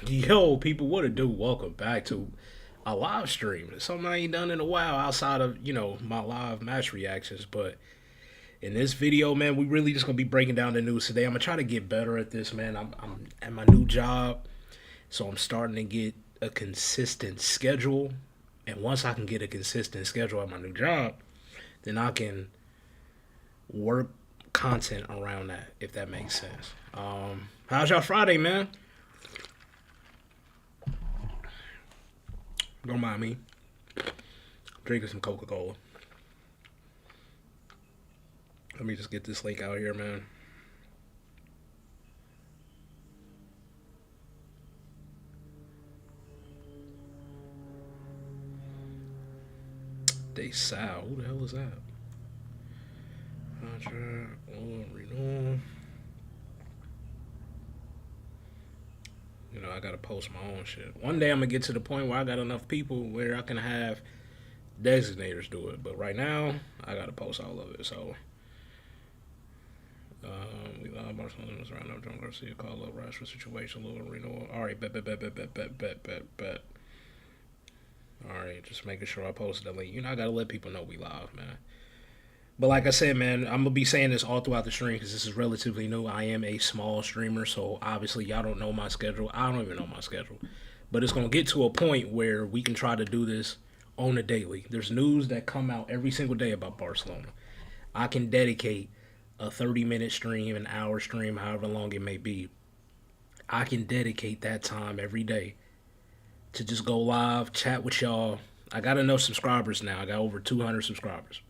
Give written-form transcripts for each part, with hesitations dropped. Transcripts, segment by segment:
Yo, people, what it do? Welcome back to a live stream. It's something I ain't done in a while outside of, my live match reactions. But in this video, man, we really just gonna be breaking down the news today. I'm gonna try to get better at this, man. I'm at my new job, so I'm starting to get a consistent schedule. And once I can get a consistent schedule at my new job, then I can work content around that, if that makes sense. How's y'all Friday, man? Don't mind me. Drinking some Coca-Cola. Let me just get this link out here, man. They Sal. Who the hell is that? Contract or renewal. I gotta post my own shit. One day I'm gonna get to the point where I got enough people where I can have designators do it. But right now, I gotta post all of it. So, we love Barcelona around up. Joan Garcia call up Rashford situation, little renewal. All right, bet. All right, just making sure I posted the link. I gotta let people know we live, man. But like I said, man, I'm gonna be saying this all throughout the stream because this is relatively new. I am a small streamer, so obviously y'all don't know my schedule. I don't even know my schedule, but it's gonna get to a point where we can try to do this on a daily. There's news that come out every single day about Barcelona. I can dedicate a 30-minute stream, an hour stream, however long it may be. I can dedicate that time every day to just go live, chat with y'all. I got enough subscribers now. I got over 200 subscribers.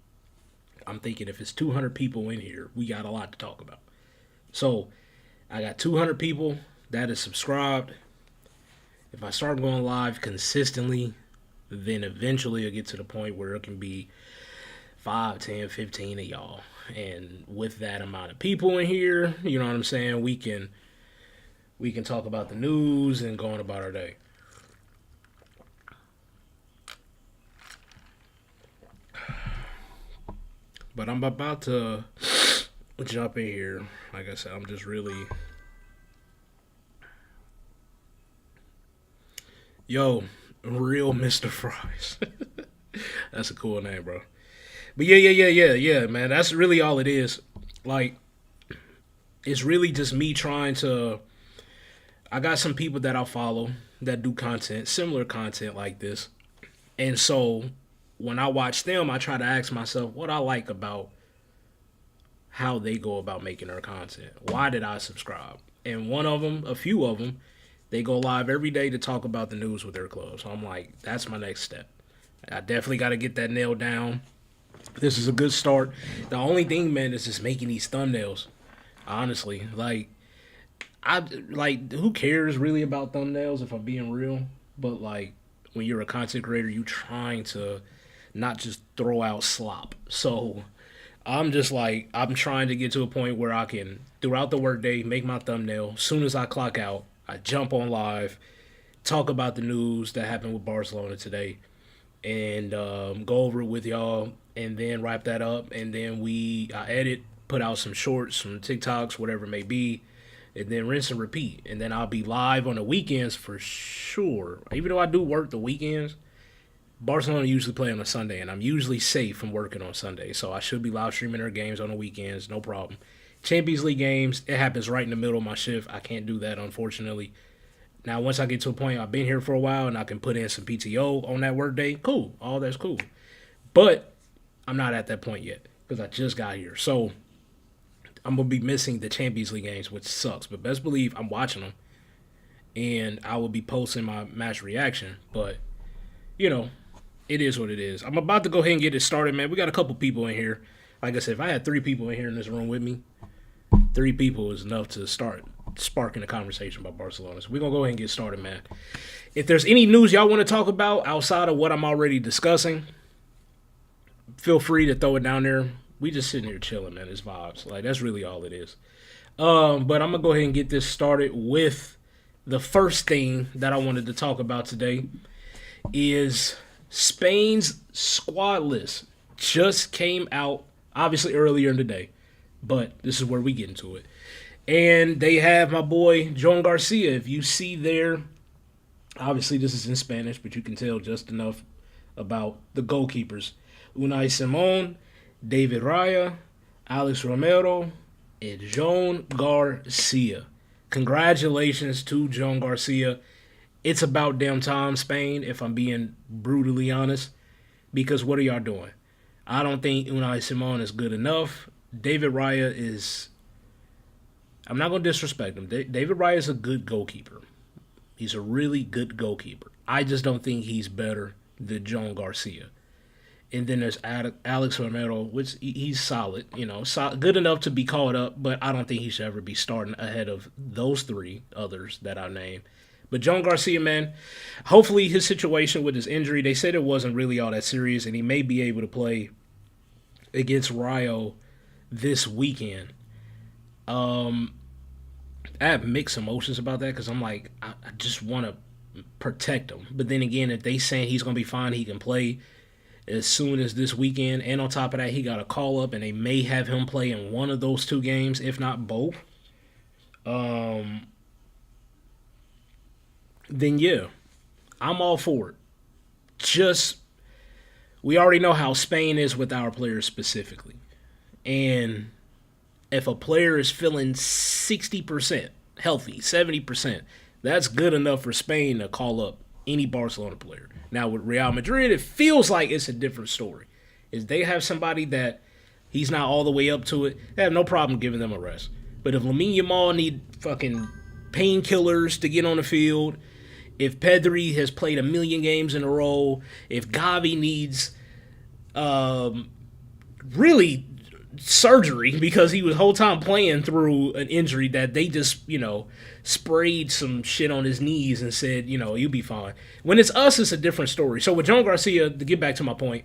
I'm thinking if it's 200 people in here, we got a lot to talk about. So I got 200 people that is subscribed. If I start going live consistently, then eventually it'll get to the point where it can be 5, 10, 15 of y'all. And with that amount of people in here, you know what I'm saying, we can talk about the news and go on about our day. But I'm about to jump in here. Like I said, I'm just really... Yo, real Mr. Fries. That's a cool name, bro. But yeah, man. That's really all it is. Like, it's really just me trying to... I got some people that I follow that do content, similar content like this. And so when I watch them, I try to ask myself what I like about how they go about making their content. Why did I subscribe? And one of them, a few of them, they go live every day to talk about the news with their club. So I'm like, that's my next step. I definitely got to get that nailed down. This is a good start. The only thing, man, is just making these thumbnails. Honestly, who cares really about thumbnails if I'm being real? But when you're a content creator, you trying to not just throw out slop. So I'm just I'm trying to get to a point where I can, throughout the workday, make my thumbnail. As soon as I clock out, I jump on live, talk about the news that happened with Barcelona today, and go over it with y'all, and then wrap that up. And then I edit, put out some shorts, some TikToks, whatever it may be, and then rinse and repeat. And then I'll be live on the weekends for sure. Even though I do work the weekends, Barcelona usually play on a Sunday, and I'm usually safe from working on Sunday. So I should be live streaming their games on the weekends, no problem. Champions League games, it happens right in the middle of my shift. I can't do that, unfortunately. Now, once I get to a point, I've been here for a while, and I can put in some PTO on that work day, cool. All that's cool. But I'm not at that point yet because I just got here. So I'm going to be missing the Champions League games, which sucks. But best believe I'm watching them, and I will be posting my match reaction. But, it is what it is. I'm about to go ahead and get it started, man. We got a couple people in here. Like I said, if I had 3 people in here in this room with me, 3 people is enough to start sparking a conversation about Barcelona. So we're going to go ahead and get started, man. If there's any news y'all want to talk about outside of what I'm already discussing, feel free to throw it down there. We just sitting here chilling, man. It's vibes. That's really all it is. But I'm going to go ahead and get this started with the first thing that I wanted to talk about today is Spain's squad list just came out, obviously earlier in the day, but this is where we get into it. And they have my boy Joan Garcia. If you see there, Obviously, this is in Spanish, but you can tell just enough about the goalkeepers. Unai Simon, David Raya, Alex Romero, and Joan Garcia. Congratulations to Joan Garcia. It's about damn time, Spain, if I'm being brutally honest. Because what are y'all doing? I don't think Unai Simon is good enough. David Raya is. I'm not going to disrespect him. David Raya is a good goalkeeper. He's a really good goalkeeper. I just don't think he's better than Joan Garcia. And then there's Alex Romero, which he's solid, good enough to be called up, but I don't think he should ever be starting ahead of those three others that I named. But Joan Garcia, man, hopefully his situation with his injury, they said it wasn't really all that serious, and he may be able to play against Rio this weekend. I have mixed emotions about that because I'm like, I just want to protect him. But then again, if they saying he's going to be fine, he can play as soon as this weekend. And on top of that, he got a call up, and they may have him play in one of those two games, if not both. Then yeah, I'm all for it. Just we already know how Spain is with our players specifically, and if a player is feeling 60% healthy, 70%, that's good enough for Spain to call up any Barcelona player. Now with Real Madrid, it feels like it's a different story. Is they have somebody that he's not all the way up to it, they have no problem giving them a rest. But if Lamine Yamal need fucking painkillers to get on the field, if Pedri has played a million games in a row, if Gavi needs really surgery because he was the whole time playing through an injury that they just, sprayed some shit on his knees and said, you'll be fine. When it's us, it's a different story. So with Joan Garcia, to get back to my point,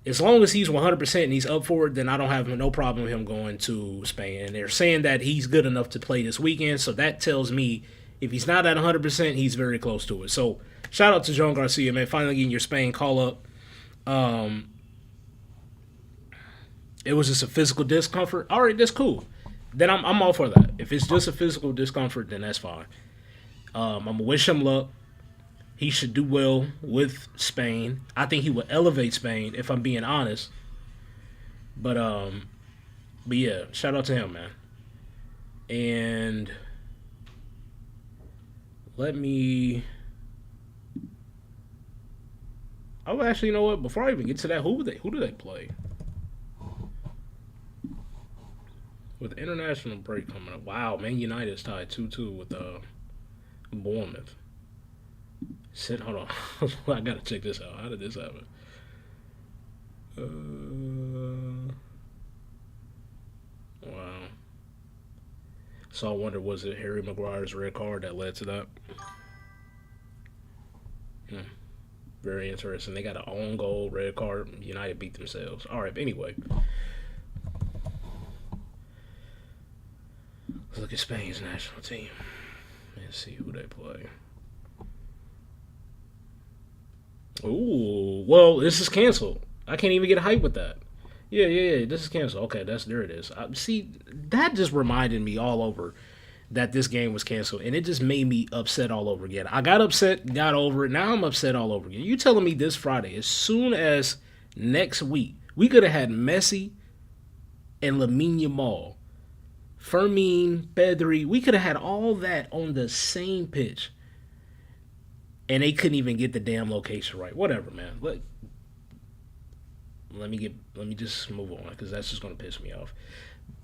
as long as he's 100% and he's up for it, then I don't have no problem with him going to Spain. And they're saying that he's good enough to play this weekend, so that tells me if he's not at 100%, he's very close to it. So shout out to Joan Garcia, man, finally getting your Spain call up. It was just a physical discomfort. All right, that's cool. Then I'm all for that. If it's just a physical discomfort, then that's fine. I'm going to wish him luck. He should do well with Spain. I think he will elevate Spain, if I'm being honest. But yeah, shout out to him, man. And let me. Oh, actually, you know what? Before I even get to that, who do they play? With the international break coming up, wow, Man United is tied 2-2 with Bournemouth. Hold on, I gotta check this out. How did this happen? Wow. So I wonder, was it Harry Maguire's red card that led to that? Very interesting. They got an own goal, red card. United beat themselves. All right, but anyway. Let's look at Spain's national team. Let's see who they play. Ooh, well, this is canceled. I can't even get hype with that. Yeah. This is canceled. Okay, there it is. See, that just reminded me all over that this game was canceled, and it just made me upset all over again. I got upset, got over it. Now I'm upset all over again. You telling me this Friday, as soon as next week, we could have had Messi and Lamine Yamal, Fermin, Pedri, we could have had all that on the same pitch, and they couldn't even get the damn location right. Whatever, man. Let me just move on because that's just gonna piss me off.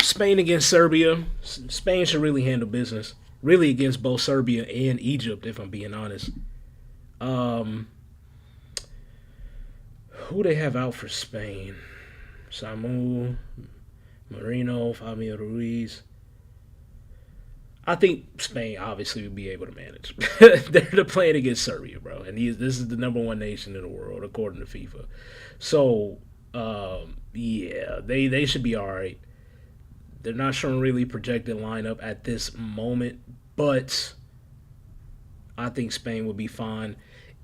Spain against Serbia. Spain should really handle business. Really against both Serbia and Egypt, if I'm being honest. Who they have out for Spain? Samu, Marino, Fabio Ruiz. I think Spain obviously would be able to manage. They're playing against Serbia, bro, and this is the number one nation in the world according to FIFA. So, yeah, they should be all right. They're not showing really projected lineup at this moment, but I think Spain will be fine.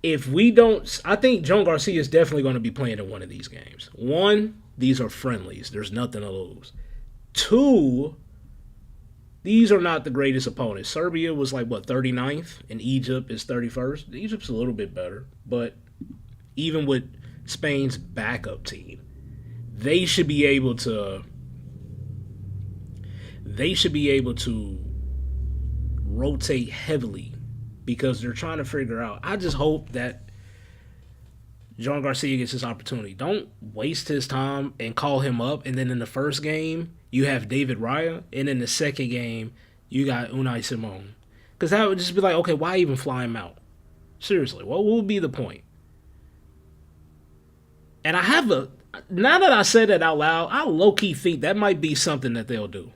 If we don't, I think Joan Garcia is definitely going to be playing in one of these games. One, these are friendlies. There's nothing to lose. Two, these are not the greatest opponents. Serbia was like what 39th, and Egypt is 31st. Egypt's a little bit better, but even with Spain's backup team, they should be able to. They should be able to rotate heavily because they're trying to figure out. I just hope that Joan Garcia gets his opportunity. Don't waste his time and call him up, and then in the first game you have David Raya, and in the second game you got Unai Simon. Because that would just be like, okay, why even fly him out? Seriously, what would be the point? And I have a now that I said that out loud, I low key think that might be something that they'll do.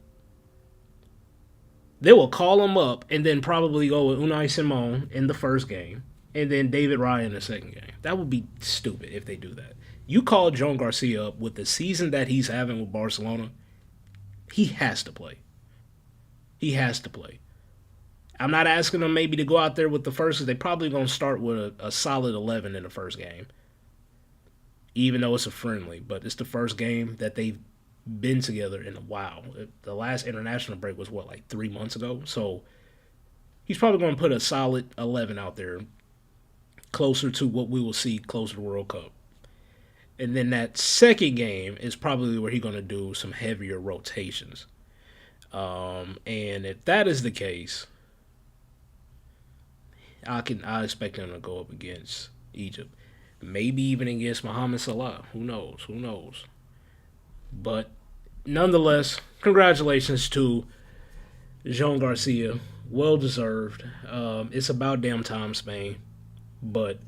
They will call him up and then probably go with Unai Simon in the first game and then David Raya in the second game. That would be stupid if they do that. You call Joan Garcia up with the season that he's having with Barcelona, he has to play. He has to play. I'm not asking them maybe to go out there with the first, because they're probably going to start with a solid 11 in the first game, even though it's a friendly. But it's the first game that they've been together in a while. The last international break was, what, like 3 months ago? So he's probably going to put a solid 11 out there, closer to what we will see closer to World Cup. And then that second game is probably where he's going to do some heavier rotations. And if that is the case, I expect him to go up against Egypt. Maybe even against Mohamed Salah. Who knows? Who knows? But nonetheless, congratulations to Joan Garcia. Well deserved. It's about damn time, Spain. But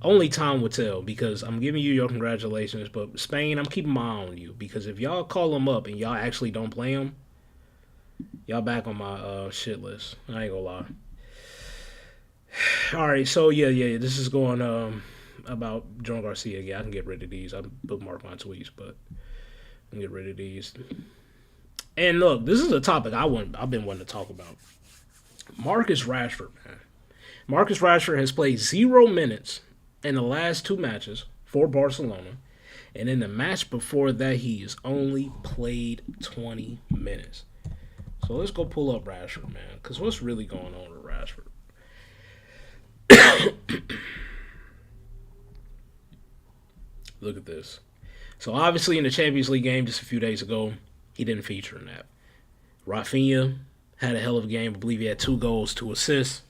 only time will tell, because I'm giving you your congratulations. But Spain, I'm keeping my eye on you, because if y'all call them up and y'all actually don't play them, y'all back on my shit list. I ain't gonna lie. All right, so yeah. This is going about Joan Garcia. Yeah, I can get rid of these. I bookmark my tweets, but I can get rid of these. And look, this is a topic I've been wanting to talk about. Marcus Rashford, man. Marcus Rashford has played 0 minutes in the last 2 matches for Barcelona, and in the match before that, he has only played 20 minutes. So let's go pull up Rashford, man, because what's really going on with Rashford? Look at this. So obviously in the Champions League game just a few days ago, he didn't feature in that. Rafinha had a hell of a game. I believe he had 2 goals, 2 assists.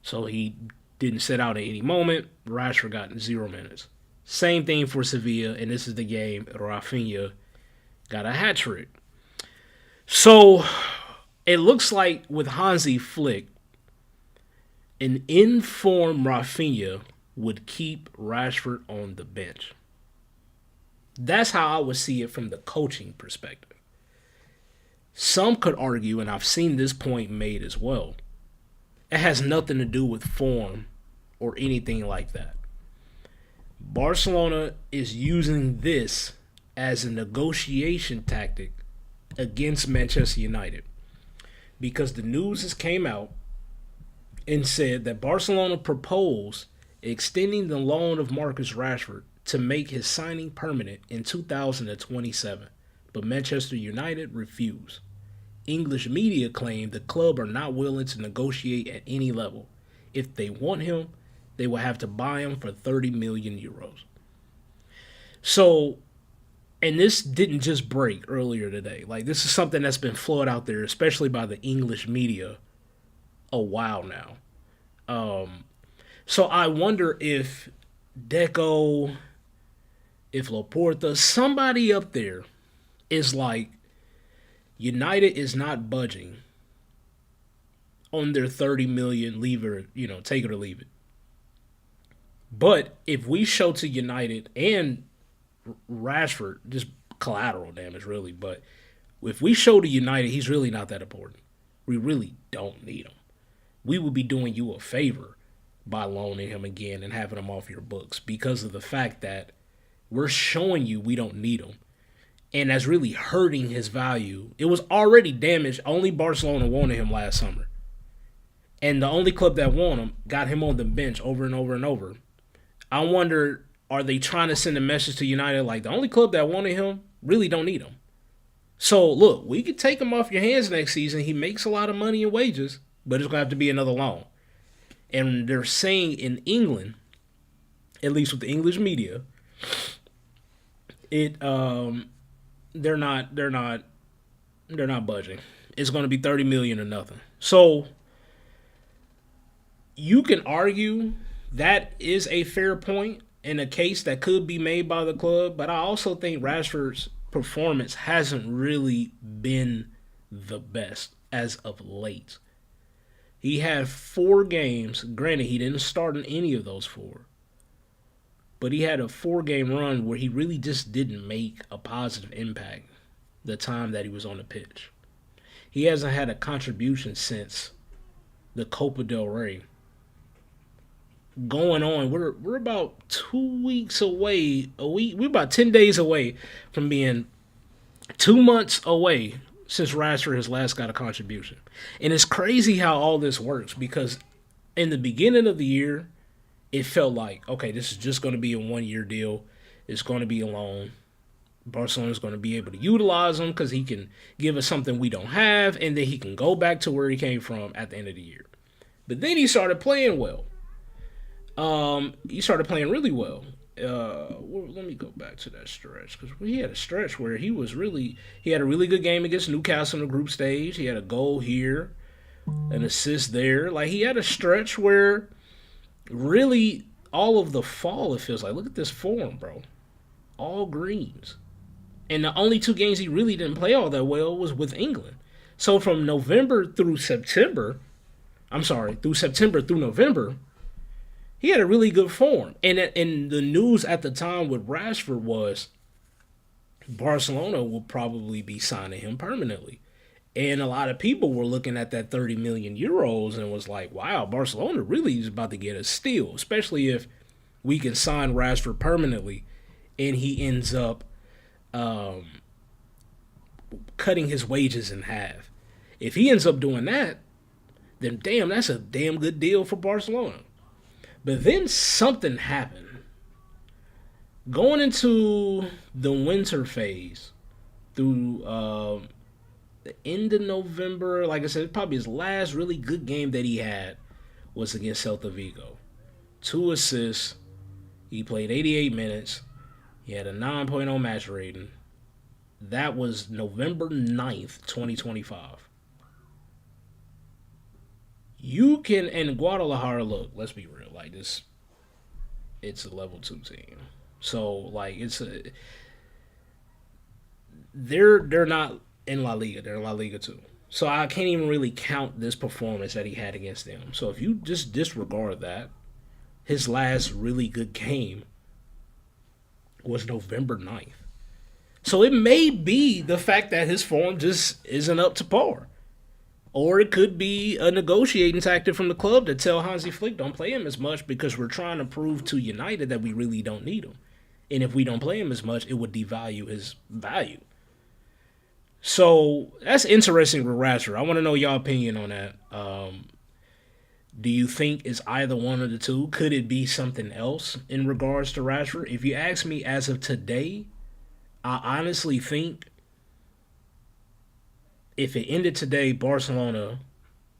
So he didn't sit out at any moment. Rashford got 0 minutes. Same thing for Sevilla, and this is the game Rafinha got a hat trick. So it looks like with Hansi Flick, an in-form Rafinha would keep Rashford on the bench. That's how I would see it from the coaching perspective. Some could argue, and I've seen this point made as well, it has nothing to do with form or anything like that. Barcelona is using this as a negotiation tactic against Manchester United, because the news has came out and said that Barcelona proposed extending the loan of Marcus Rashford to make his signing permanent in 2027, but Manchester United refused. English media claim the club are not willing to negotiate at any level. If they want him, they will have to buy him for 30 million euros. So, and this didn't just break earlier today. Like, this is something that's been floated out there, especially by the English media, a while now. So I wonder if Deco, if Laporta, somebody up there is like, United is not budging on their 30 million, leave it, take it or leave it. But if we show to United and Rashford, just collateral damage really, but if we show to United he's really not that important, we really don't need him. We would be doing you a favor by loaning him again and having him off your books, because of the fact that we're showing you we don't need him. And that's really hurting his value. It was already damaged. Only Barcelona wanted him last summer. And the only club that wanted him got him on the bench over and over and over. I wonder, are they trying to send a message to United like the only club that wanted him really don't need him? So look, we could take him off your hands next season. He makes a lot of money in wages, but it's gonna have to be another loan. And they're saying in England, at least with the English media, it they're not they're not they're not budging. It's going to be 30 million or nothing. So you can argue that is a fair point in a case that could be made by the club, but I also think Rashford's performance hasn't really been the best as of late. He had 4 games. Granted, he didn't start in any of those 4, but he had a 4-game run where he really just didn't make a positive impact the time that he was on the pitch. He hasn't had a contribution since the Copa del Rey. Going on, we're about 2 weeks away. We're about 10 days away from being 2 months away since Rashford has last got a contribution. And it's crazy how all this works because in the beginning of the year, it felt like, okay, this is just going to be a 1-year deal. It's going to be a loan. Barcelona's going to be able to utilize him because he can give us something we don't have, and then he can go back to where he came from at the end of the year. But then he started playing well. He started playing really well. Let me go back to that stretch because he had a stretch where he had a really good game against Newcastle in the group stage. He had a goal here, an assist there. Like he had a stretch where really all of the fall, it feels like. Look at this form, bro. All greens. And the only 2 games he really didn't play all that well was with England. So from through September through November, he had a really good form. And the news at the time with Rashford was Barcelona will probably be signing him permanently. And a lot of people were looking at that 30 million euros and was like, wow, Barcelona really is about to get a steal, especially if we can sign Rashford permanently and he ends up cutting his wages in half. If he ends up doing that, then damn, that's a damn good deal for Barcelona. But then something happened. Going into the winter phase through the end of November, like I said, probably his last really good game that he had was against Celta Vigo. 2 assists. He played 88 minutes. He had a 9.0 match rating. That was November 9th, 2025. You can, and Guadalajara, look, let's be real, like this, it's a level 2 team. So, like, they're not in La Liga, they're in La Liga 2. So I can't even really count this performance that he had against them. So if you just disregard that, his last really good game was November 9th. So it may be the fact that his form just isn't up to par. Or it could be a negotiating tactic from the club to tell Hansi Flick don't play him as much because we're trying to prove to United that we really don't need him. And if we don't play him as much, it would devalue his value. So that's interesting with Rashford. I want to know your opinion on that. Do you think it's either one of the two? Could it be something else in regards to Rashford? If you ask me as of today, I honestly think if it ended today, Barcelona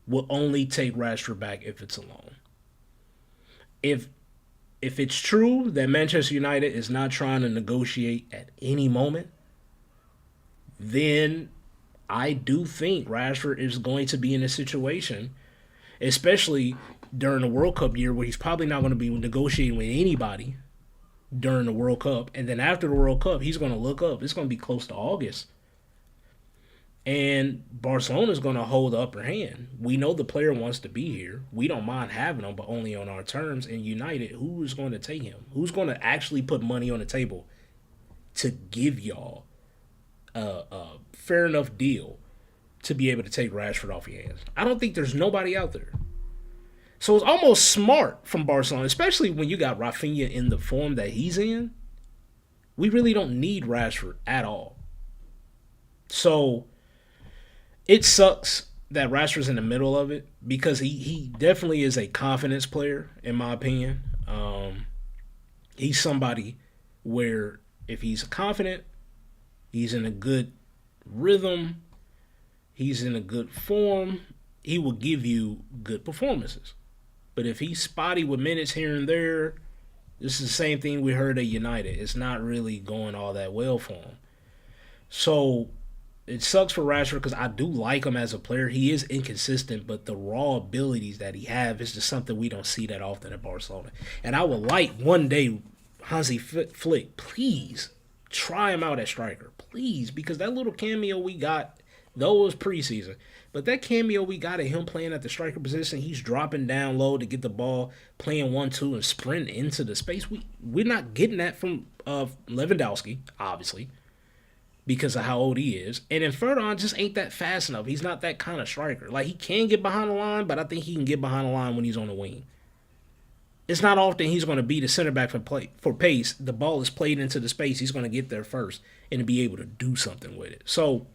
will only take Rashford back if it's a loan. If it's true that Manchester United is not trying to negotiate at any moment, then I do think Rashford is going to be in a situation, especially during the World Cup year where he's probably not going to be negotiating with anybody during the World Cup. And then after the World Cup, he's going to look up. It's going to be close to August. And Barcelona's going to hold the upper hand. We know the player wants to be here. We don't mind having him, but only on our terms. And United, who is going to take him? Who's going to actually put money on the table to give y'all a fair enough deal to be able to take Rashford off your hands? I don't think there's nobody out there. So it's almost smart from Barcelona, especially when you got Rafinha in the form that he's in. We really don't need Rashford at all. So it sucks that Rashford's in the middle of it because he definitely is a confidence player, in my opinion. He's somebody where if he's confident, he's in a good rhythm, he's in a good form, he will give you good performances. But if he's spotty with minutes here and there, this is the same thing we heard at United. It's not really going all that well for him. So it sucks for Rashford because I do like him as a player. He is inconsistent, but the raw abilities that he have is just something we don't see that often at Barcelona. And I would like one day Hansi Flick, please try him out at striker, please, because that little cameo we got, though it was preseason, but that cameo we got of him playing at the striker position, he's dropping down low to get the ball, playing 1-2 and sprint into the space. We're not getting that from Lewandowski, obviously, because of how old he is. And then Ferdon just ain't that fast enough. He's not that kind of striker. Like, he can get behind the line, but I think he can get behind the line when he's on the wing. It's not often he's going to be the center back for pace. The ball is played into the space. He's going to get there first and be able to do something with it. So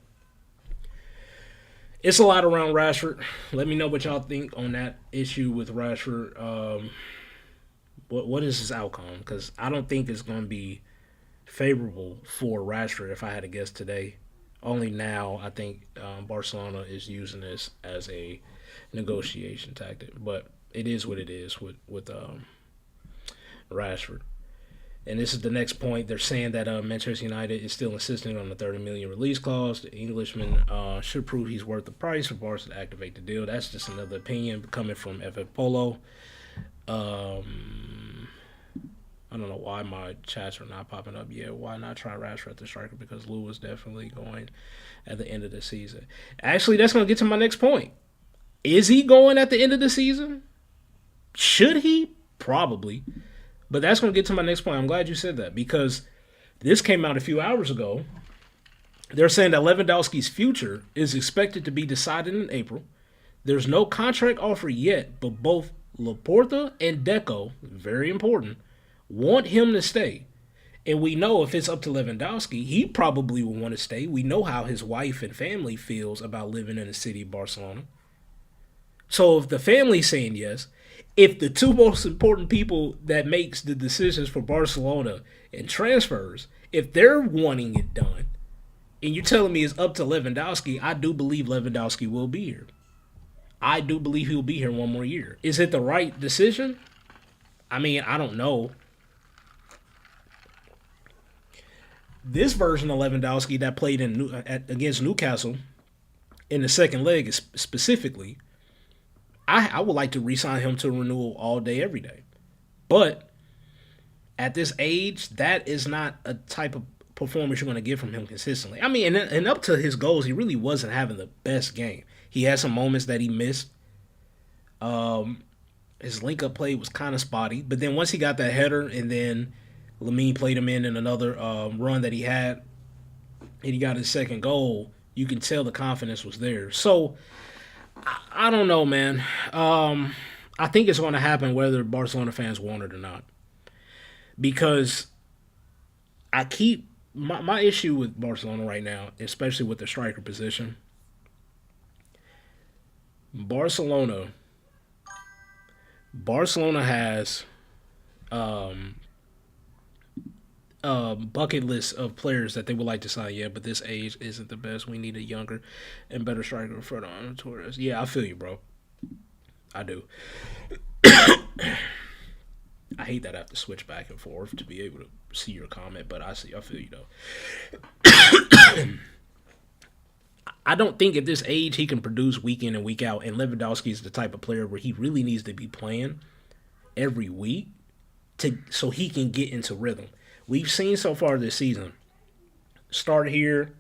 it's a lot around Rashford. Let me know what y'all think on that issue with Rashford. What is his outcome? Because I don't think it's going to be favorable for Rashford if I had to guess today. Only now I think Barcelona is using this as a negotiation tactic. But it is what it is with Rashford. And this is the next point. They're saying that Manchester United is still insisting on the 30 million release clause. The Englishman should prove he's worth the price for Barca to activate the deal. That's just another opinion coming from FF Polo. I don't know why my chats are not popping up yet. Why not try Rashford at the striker? Because Lewa is definitely going at the end of the season. Actually, that's going to get to my next point. Is he going at the end of the season? Should he? Probably. But that's going to get to my next point. I'm glad you said that because this came out a few hours ago. They're saying that Lewandowski's future is expected to be decided in April. There's no contract offer yet, but both Laporta and Deco, very important, want him to stay. And we know if it's up to Lewandowski, he probably will want to stay. We know how his wife and family feels about living in the city of Barcelona. So if the family's saying yes, if the two most important people that makes the decisions for Barcelona and transfers, if they're wanting it done, and you're telling me it's up to Lewandowski, I do believe Lewandowski will be here. I do believe he'll be here one more year. Is it the right decision? I mean, I don't know. This version of Lewandowski that played against Newcastle in the second leg is specifically, I would like to re-sign him to renewal all day, every day. But at this age, that is not a type of performance you're going to get from him consistently. I mean, and up to his goals, he really wasn't having the best game. He had some moments that he missed. His link-up play was kind of spotty. But then once he got that header and then Lamine played him in another run that he had, and he got his second goal, you can tell the confidence was there. So I don't know, man. I think it's going to happen whether Barcelona fans want it or not. Because I keep my issue with Barcelona right now, especially with the striker position. Barcelona has bucket list of players that they would like to sign. Yeah, but this age isn't the best. We need a younger and better striker for Ferdinand Torres. Yeah, I feel you, bro. I do. I hate that I have to switch back and forth to be able to see your comment, but I feel you though. I don't think at this age he can produce week in and week out, and Lewandowski is the type of player where he really needs to be playing every week so he can get into rhythm. We've seen so far this season, start here,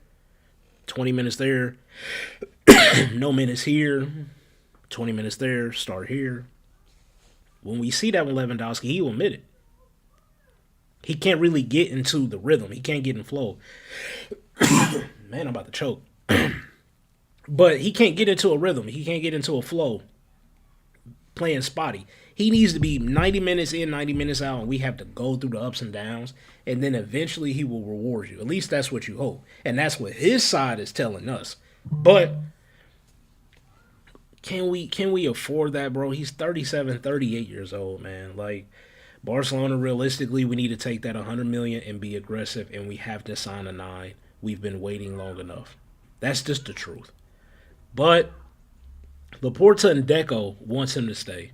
20 minutes there, no minutes here, 20 minutes there, start here. When we see that with Lewandowski, he will admit it. He can't really get into the rhythm. He can't get in flow. Man, I'm about to choke. But he can't get into a rhythm. He can't get into a flow playing spotty. He needs to be 90 minutes in, 90 minutes out, and we have to go through the ups and downs, and then eventually he will reward you. At least that's what you hope. And that's what his side is telling us. But can we afford that, bro? He's 37, 38 years old, man. Like, Barcelona, realistically, we need to take that $100 million and be aggressive, and we have to sign a 9. We've been waiting long enough. That's just the truth. But Laporta and Deco wants him to stay.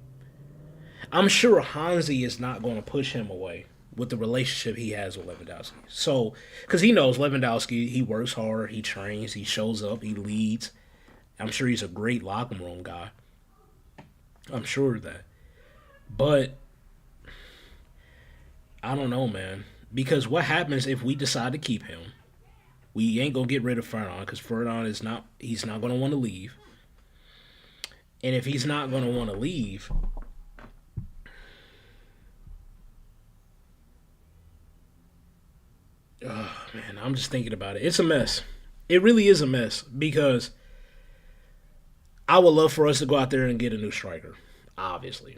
I'm sure Hansi is not going to push him away with the relationship he has with Lewandowski. So, because he knows Lewandowski, he works hard, he trains, he shows up, he leads. I'm sure he's a great locker room guy. I'm sure of that. But I don't know, man. Because what happens if we decide to keep him? We ain't gonna get rid of Ferdinand because Ferdinand is not. He's not gonna want to leave. And if he's not gonna want to leave, oh, man, I'm just thinking about it. It's a mess. It really is a mess because I would love for us to go out there and get a new striker, obviously.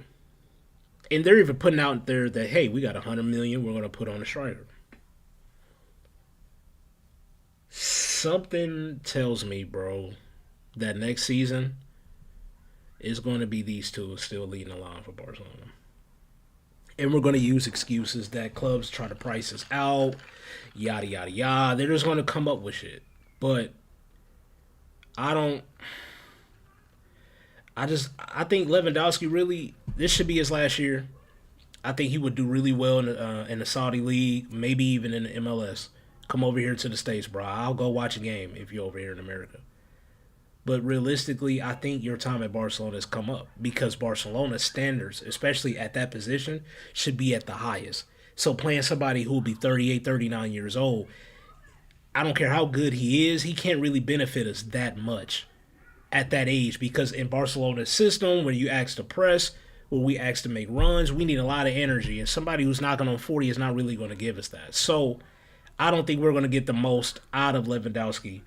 And they're even putting out there that hey, we got 100 million. We're gonna put on a striker. Something tells me, bro, that next season is going to be these two still leading the line for Barcelona. And we're going to use excuses that clubs try to price us out, yada, yada, yada. They're just going to come up with shit. But I don't. I think Lewandowski really, this should be his last year. I think he would do really well in the Saudi league, maybe even in the MLS. Come over here to the States, bro. I'll go watch a game if you're over here in America. But realistically, I think your time at Barcelona has come up because Barcelona's standards, especially at that position, should be at the highest. So playing somebody who will be 38, 39 years old, I don't care how good he is, he can't really benefit us that much at that age because in Barcelona's system, when you ask to press, when we ask to make runs, we need a lot of energy. And somebody who's knocking on 40 is not really going to give us that. So I don't think we're going to get the most out of Lewandowski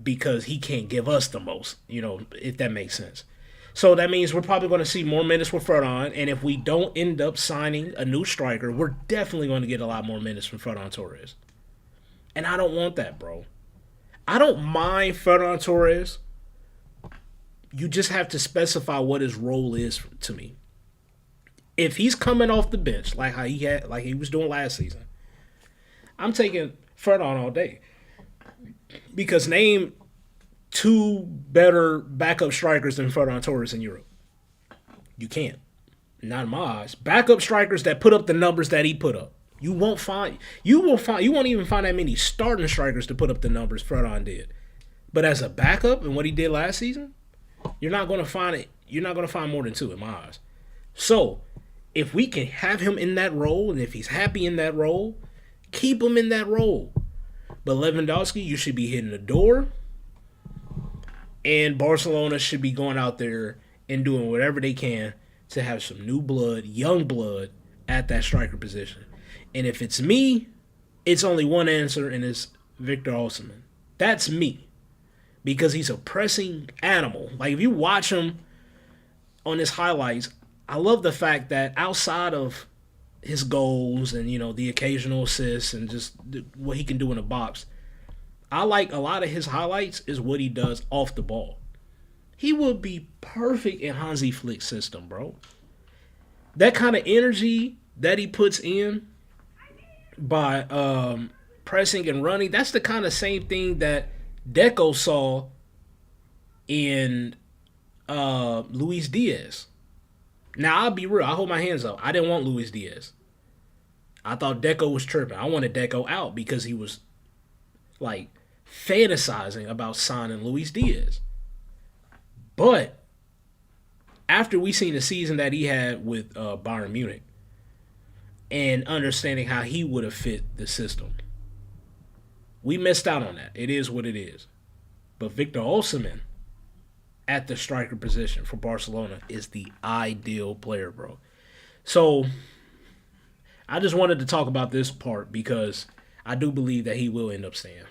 because he can't give us the most, if that makes sense. So that means we're probably going to see more minutes with Ferran, and if we don't end up signing a new striker, we're definitely going to get a lot more minutes from Ferran Torres. And I don't want that, bro. I don't mind Ferran Torres. You just have to specify what his role is to me. If he's coming off the bench like he was doing last season, I'm taking Ferran all day. Because name two better backup strikers than Ferran Torres in Europe. You can't. Not in my eyes. Backup strikers that put up the numbers that he put up. You won't even find that many starting strikers to put up the numbers Ferran did. But as a backup and what he did last season, you're not going to find it. You're not going to find more than two in my eyes. So, if we can have him in that role, and if he's happy in that role, keep him in that role. But Lewandowski, you should be hitting the door. And Barcelona should be going out there and doing whatever they can to have some new blood, young blood, at that striker position. And if it's me, it's only one answer, and it's Victor Osimhen. That's me. Because he's a pressing animal. Like, if you watch him on his highlights, I love the fact that outside of his goals and, the occasional assists and just what he can do in the box, I like a lot of his highlights is what he does off the ball. He would be perfect in Hansi Flick's system, bro. That kind of energy that he puts in by pressing and running, that's the kind of same thing that Deco saw in Luis Diaz. Now, I'll be real. I hold my hands up. I didn't want Luis Diaz. I thought Deco was tripping. I wanted Deco out because he was, like, fantasizing about signing Luis Diaz. But after we seen the season that he had with Bayern Munich and understanding how he would have fit the system, we missed out on that. It is what it is. But Victor Osimhen at the striker position for Barcelona is the ideal player, bro. So I just wanted to talk about this part because I do believe that he will end up staying.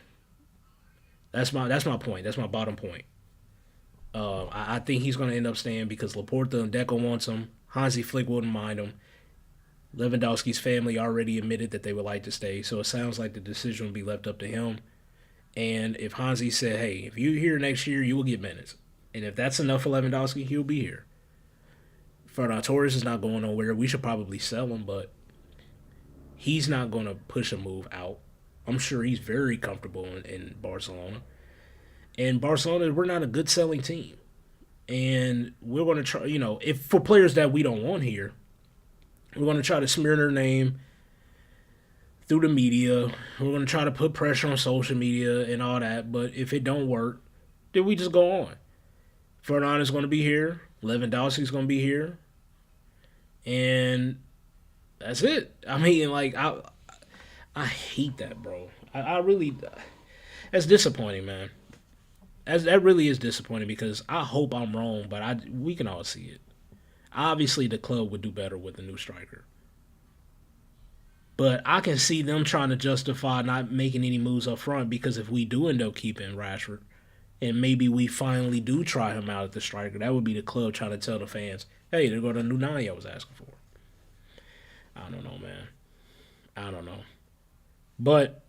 That's my point. That's my bottom point. I think he's going to end up staying because Laporta and Deco wants him. Hansi Flick wouldn't mind him. Lewandowski's family already admitted that they would like to stay, so it sounds like the decision will be left up to him. And if Hansi said, hey, if you're here next year, you will get minutes. And if that's enough for Lewandowski, he'll be here. Ferran Torres is not going nowhere. We should probably sell him, but he's not going to push a move out. I'm sure he's very comfortable in Barcelona. And Barcelona, we're not a good selling team. And we're going to try, if for players that we don't want here, we're going to try to smear their name through the media. We're going to try to put pressure on social media and all that. But if it don't work, then we just go on. Fernand is going to be here. Lewandowski is going to be here. And that's it. I mean, like, I hate that, bro. I really, that's disappointing, man. That really is disappointing because I hope I'm wrong, but we can all see it. Obviously, the club would do better with a new striker. But I can see them trying to justify not making any moves up front because if we do end up keeping Rashford, and maybe we finally do try him out at the striker, that would be the club trying to tell the fans, hey, they're going to Nunani I was asking for. I don't know, man. I don't know. But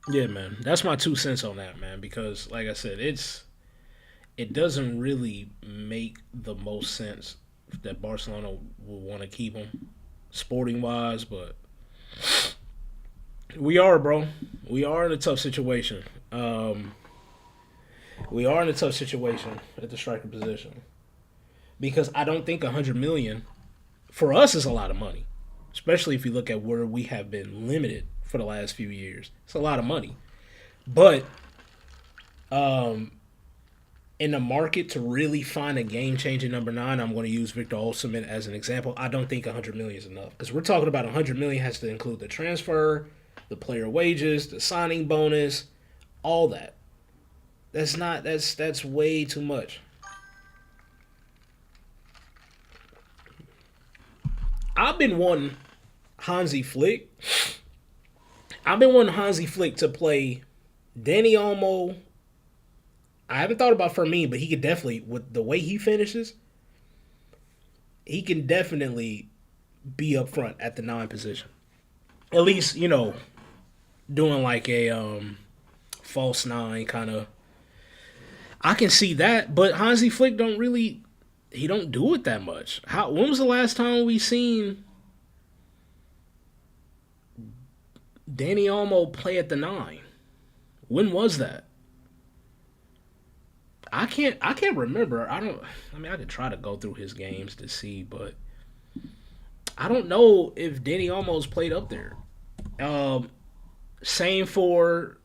yeah, man, that's my 2 cents on that, man. Because like I said, it doesn't really make the most sense that Barcelona will want to keep him, sporting wise. But we are, bro. We are in a tough situation. We are in a tough situation at the striker position because I don't think 100 million for us is a lot of money, especially if you look at where we have been limited for the last few years. It's a lot of money. But in the market to really find a game changing number nine, I'm going to use Victor Osimhen as an example. I don't think 100 million is enough because we're talking about 100 million has to include the transfer, the player wages, the signing bonus, all that. That's way too much. I've been wanting Hansi Flick. I've been wanting Hansi Flick to play Danny Olmo. I haven't thought about Fermin, but he could definitely, with the way he finishes, he can definitely be up front at the nine position. At least, doing like a false nine kind of. I can see that, but Hansi Flick he don't do it that much. When was the last time we seen Danny Olmo play at the nine? When was that? I can't remember. I could try to go through his games to see, but I don't know if Danny Olmo's played up there. Same for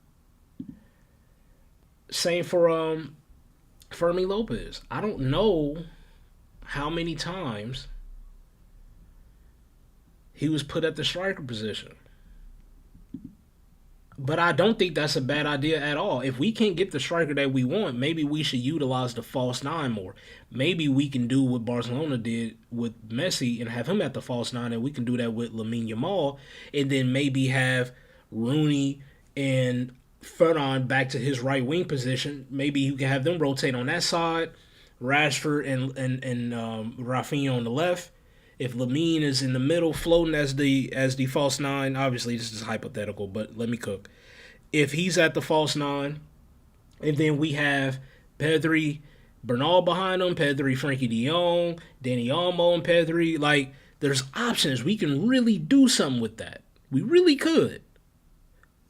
Fermi Lopez. I don't know how many times he was put at the striker position. But I don't think that's a bad idea at all. If we can't get the striker that we want, maybe we should utilize the false nine more. Maybe we can do what Barcelona did with Messi and have him at the false nine, and we can do that with Lamine Yamal, and then maybe have Rooney and Fernand back to his right wing position. Maybe you can have them rotate on that side, Rashford and Rafinha on the left. If Lamine is in the middle, floating as the false nine, obviously this is hypothetical, but let me cook. If he's at the false nine, and then we have Pedri, Bernal behind him, Pedri, Frankie De Jong, Danny Olmo, and Pedri, like there's options. We can really do something with that. We really could,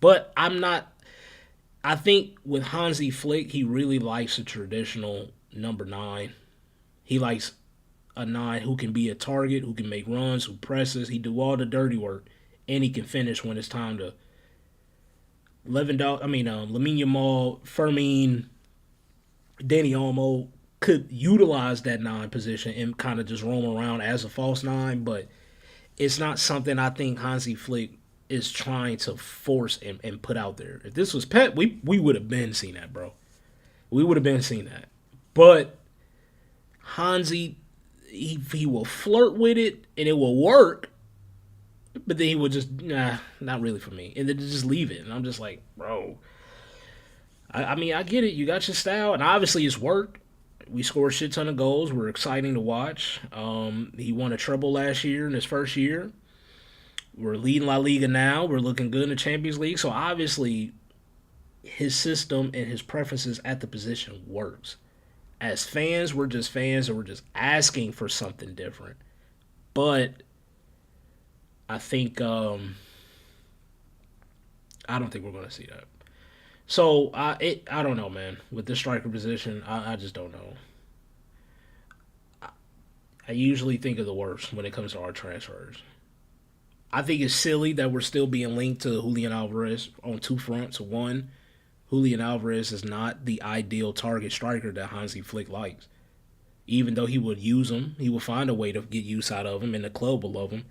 but I'm not. I think with Hansi Flick, he really likes a traditional number nine. He likes a nine who can be a target, who can make runs, who presses. He do all the dirty work, and he can finish when it's time to. Lamine Yamal, Fermin, Danny Olmo could utilize that nine position and kind of just roam around as a false nine, but it's not something I think Hansi Flick is trying to force and put out there. If this was Pep, we would have been seen that, bro. We would have been seen that. But Hansi, he will flirt with it and it will work, but then he will just not really for me, and then just leave it. And I'm just like, bro. I mean, I get it. You got your style, and obviously it's worked. We scored a shit ton of goals. We're exciting to watch. He won a treble last year in his first year. We're leading La Liga now. We're looking good in the Champions League. So obviously, his system and his preferences at the position works. As fans, we're just fans and we're just asking for something different. But I think I don't think we're going to see that. So I don't know, man. With this striker position, I just don't know. I usually think of the worst when it comes to our transfers. I think it's silly that we're still being linked to Julian Alvarez on two fronts. One, Julian Alvarez is not the ideal target striker that Hansi Flick likes. Even though he would use him, he would find a way to get use out of him, and the club will love him.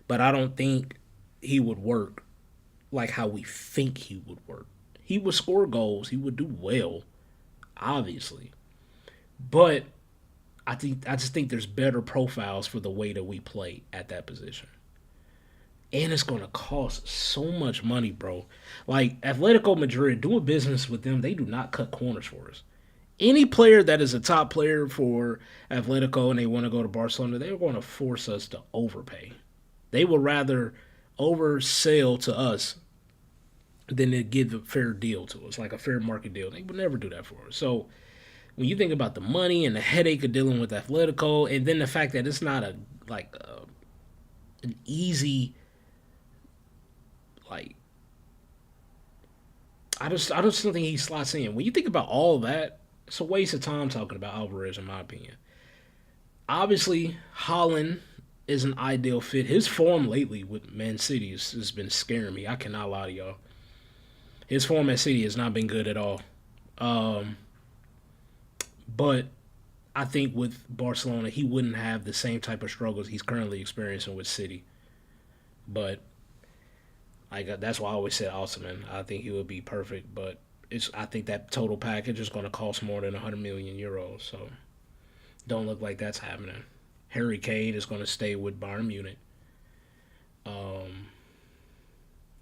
But I don't think he would work like how we think he would work. He would score goals. He would do well, obviously. But I just think there's better profiles for the way that we play at that position. And it's gonna cost so much money, bro. Like Atletico Madrid, doing business with them, they do not cut corners for us. Any player that is a top player for Atletico and they want to go to Barcelona, they're going to force us to overpay. They will rather oversell to us than to give a fair deal to us, like a fair market deal. They would never do that for us. So when you think about the money and the headache of dealing with Atletico, and then the fact that it's not a like an easy like I just don't think he slots in. When you think about all that, it's a waste of time talking about Alvarez, in my opinion. Obviously, Holland is an ideal fit. His form lately with Man City has been scaring me. I cannot lie to y'all. His form at City has not been good at all. Um, but I think with Barcelona, he wouldn't have the same type of struggles he's currently experiencing with City. But that's why I always said Osman. I think he would be perfect, but I think that total package is going to cost more than 100 million euros. So don't look like that's happening. Harry Kane is going to stay with Bayern Munich. Um,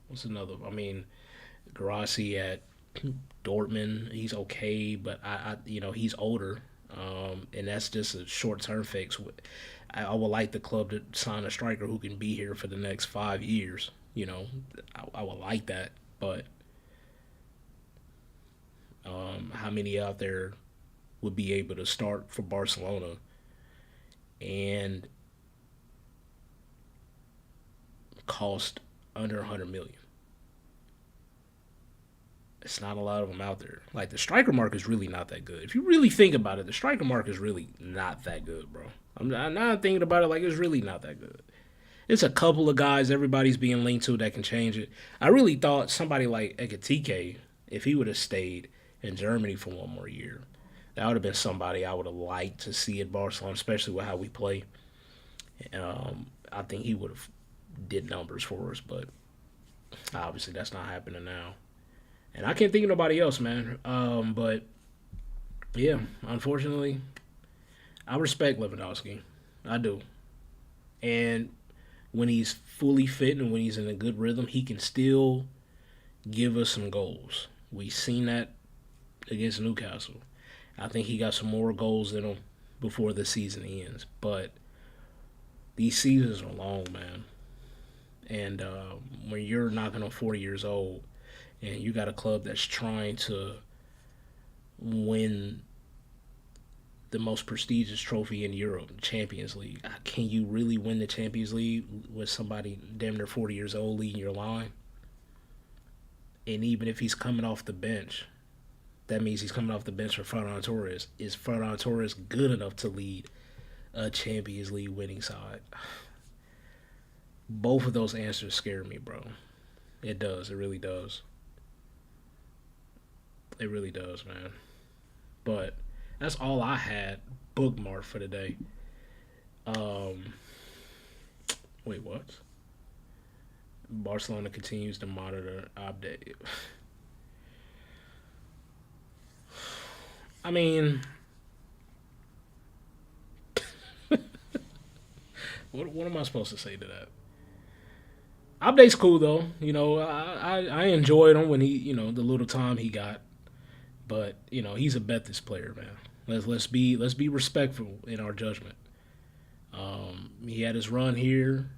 what's another? I mean, Garcia at Dortmund, he's okay, but he's older, and that's just a short term fix. I would like the club to sign a striker who can be here for the next 5 years. I would like that, but how many out there would be able to start for Barcelona and cost under 100 million? It's not a lot of them out there. Like the striker market is really not that good. If you really think about it, the striker market is really not that good, bro. I'm not thinking about it like it's really not that good. It's a couple of guys everybody's being linked to that can change it. I really thought somebody like Ekatike, if he would have stayed in Germany for one more year, that would have been somebody I would have liked to see at Barcelona, especially with how we play. I think he would have did numbers for us, but obviously that's not happening now. And I can't think of nobody else, man. But yeah, unfortunately, I respect Lewandowski. I do. And when he's fully fit and when he's in a good rhythm, he can still give us some goals. We've seen that against Newcastle. I think he got some more goals in him before the season ends. But these seasons are long, man. And when you're knocking on 40 years old and you got a club that's trying to win the most prestigious trophy in Europe, the Champions League. Can you really win the Champions League with somebody damn near 40 years old leading your line? And even if he's coming off the bench, that means he's coming off the bench for Ferran Torres. Is Ferran Torres good enough to lead a Champions League winning side? Both of those answers scare me, bro. It does. It really does. It really does, man. But that's all I had bookmarked for today. Um, wait, what? Barcelona continues to monitor update. I mean, what am I supposed to say to that? Update's cool though. I enjoyed him when the little time he got, but he's a Betis player, man. Let's be respectful in our judgment. He had his run here,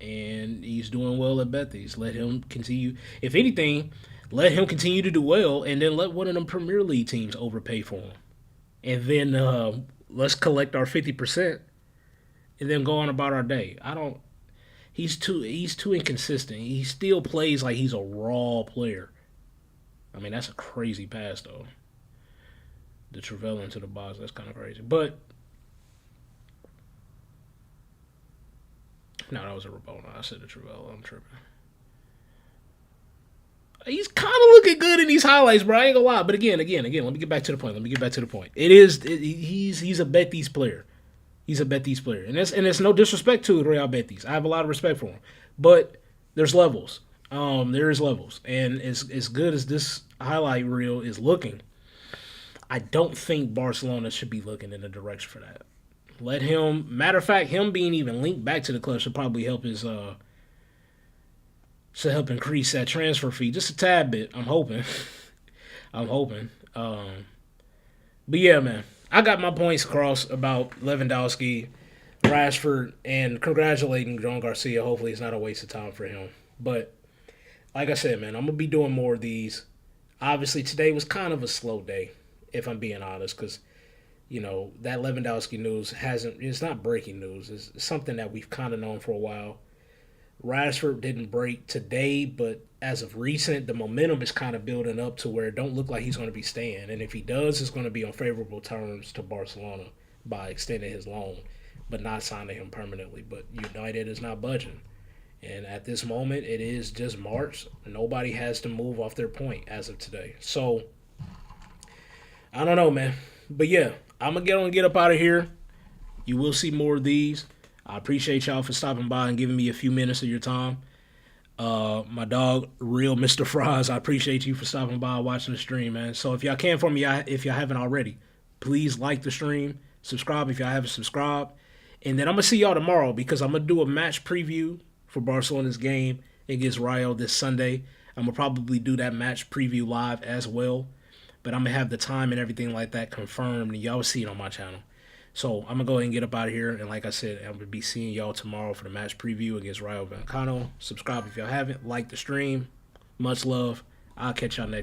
and he's doing well at Betis. Let him continue. If anything, let him continue to do well, and then let one of them Premier League teams overpay for him, and then let's collect our 50%, and then go on about our day. I don't. He's too inconsistent. He still plays like he's a raw player. I mean, that's a crazy pass though. The Travella into the box, that's kind of crazy. But no, that was a Rabona. I said the Travella. I'm tripping. He's kind of looking good in these highlights, bro. I ain't gonna lie. But again, let me get back to the point. He's a Betis player. He's a Betis player, and it's no disrespect to Real Betis. I have a lot of respect for him, but there's levels. There is levels, and as good as this highlight reel is looking, I don't think Barcelona should be looking in the direction for that. Let him. Matter of fact, him being even linked back to the club should probably help his should help increase that transfer fee just a tad bit. I'm hoping. I'm hoping. But yeah, man, I got my points across about Lewandowski, Rashford, and congratulating Joan Garcia. Hopefully, it's not a waste of time for him. But like I said, man, I'm gonna be doing more of these. Obviously, today was kind of a slow day, if I'm being honest, because that Lewandowski news hasn't. It's not breaking news. It's something that we've kind of known for a while. Rashford didn't break today, but as of recent, the momentum is kind of building up to where it don't look like he's going to be staying. And if he does, it's going to be on favorable terms to Barcelona by extending his loan, but not signing him permanently. But United is not budging. And at this moment, it is just March. Nobody has to move off their point as of today. So, I don't know, man. But yeah, I'm going to get up out of here. You will see more of these. I appreciate y'all for stopping by and giving me a few minutes of your time. My dog, Real Mr. Fries, I appreciate you for stopping by and watching the stream, man. So if y'all can for me, if y'all haven't already, please like the stream, subscribe if y'all haven't subscribed. And then I'm going to see y'all tomorrow because I'm going to do a match preview for Barcelona's game against Rayo this Sunday. I'm going to probably do that match preview live as well. But I'm going to have the time and everything like that confirmed, and y'all will see it on my channel. So I'm going to go ahead and get up out of here. And like I said, I'm going to be seeing y'all tomorrow for the match preview against Rayo Vallecano. Subscribe if y'all haven't. Like the stream. Much love. I'll catch y'all next.